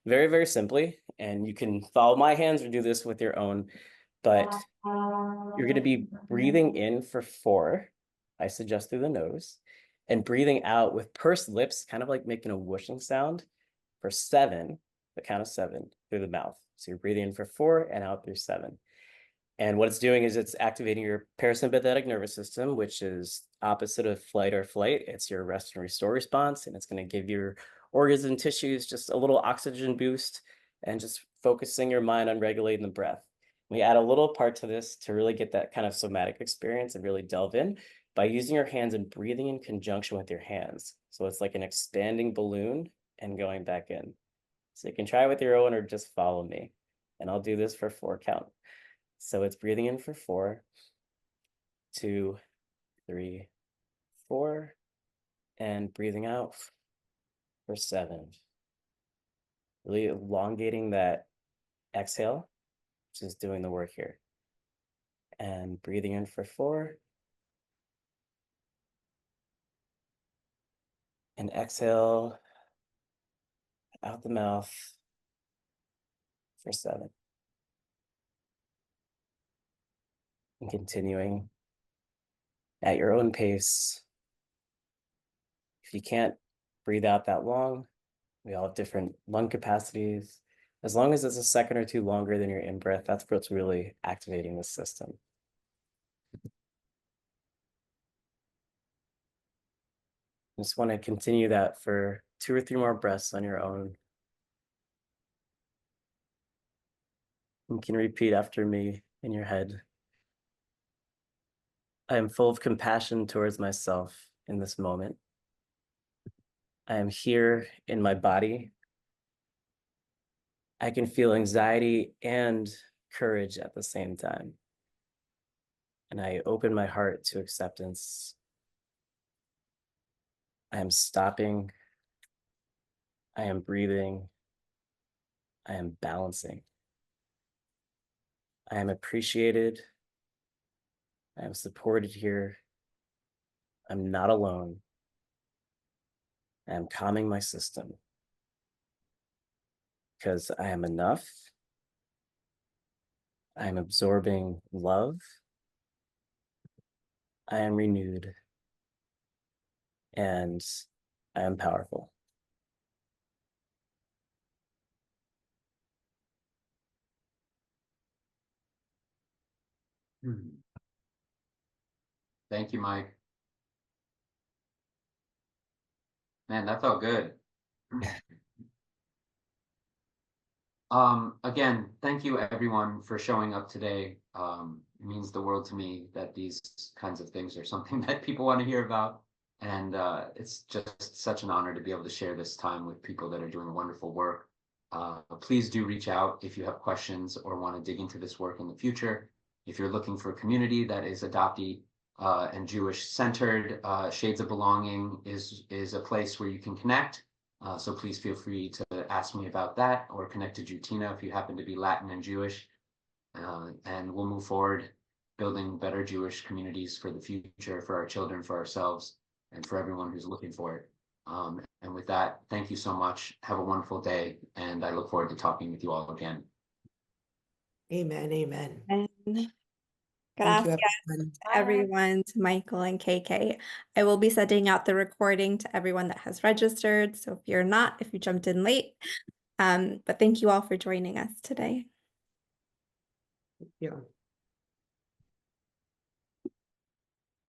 very, very simply, and you can follow my hands or do this with your own, but you're going to be breathing in for 4, I suggest through the nose, and breathing out with pursed lips, kind of like making a whooshing sound, for 7, the count of 7, through the mouth. So you're breathing in for 4 and out through 7. And what it's doing is it's activating your parasympathetic nervous system, which is opposite of flight or flight. It's your rest and restore response, and it's going to give your organs and tissues just a little oxygen boost, and just focusing your mind on regulating the breath. We add a little part to this to really get that kind of somatic experience and really delve in by using your hands and breathing in conjunction with your hands. So it's like an expanding balloon and going back in. So you can try with your own or just follow me. And I'll do this for 4 count. So it's breathing in for 4, 2, 3, 4, and breathing out for 7. Really elongating that exhale, which is doing the work here. And breathing in for 4. And exhale out the mouth for 7. And continuing at your own pace. If you can't breathe out that long, we all have different lung capacities. As long as it's a second or 2 longer than your in-breath, that's what's really activating the system. Just want to continue that for 2 or 3 more breaths on your own. You can repeat after me in your head. I am full of compassion towards myself in this moment. I am here in my body. I can feel anxiety and courage at the same time. And I open my heart to acceptance. I am stopping. I am breathing. I am balancing. I am appreciated. I am supported here. I'm not alone. I am calming my system because I am enough. I am absorbing love. I am renewed. And I am powerful. Thank you, Mike. Man, that felt good. Again, thank you everyone for showing up today. It means the world to me that these kinds of things are something that people want to hear about. And it's just such an honor to be able to share this time with people that are doing wonderful work. Please do reach out if you have questions or want to dig into this work in the future. If you're looking for a community that is adoptee and Jewish centered, Shades of Belonging is a place where you can connect. So please feel free to ask me about that or connect to Jutina if you happen to be Latin and Jewish. And we'll move forward building better Jewish communities for the future, for our children, for ourselves, and for everyone who's looking for it. And with that, thank you so much. Have a wonderful day. And I look forward to talking with you all again. Amen. Amen. And Thank you, gracias everyone. to everyone, to Michael and KK. I will be sending out the recording to everyone that has registered. So if you're not, if you jumped in late, but thank you all for joining us today. Yeah.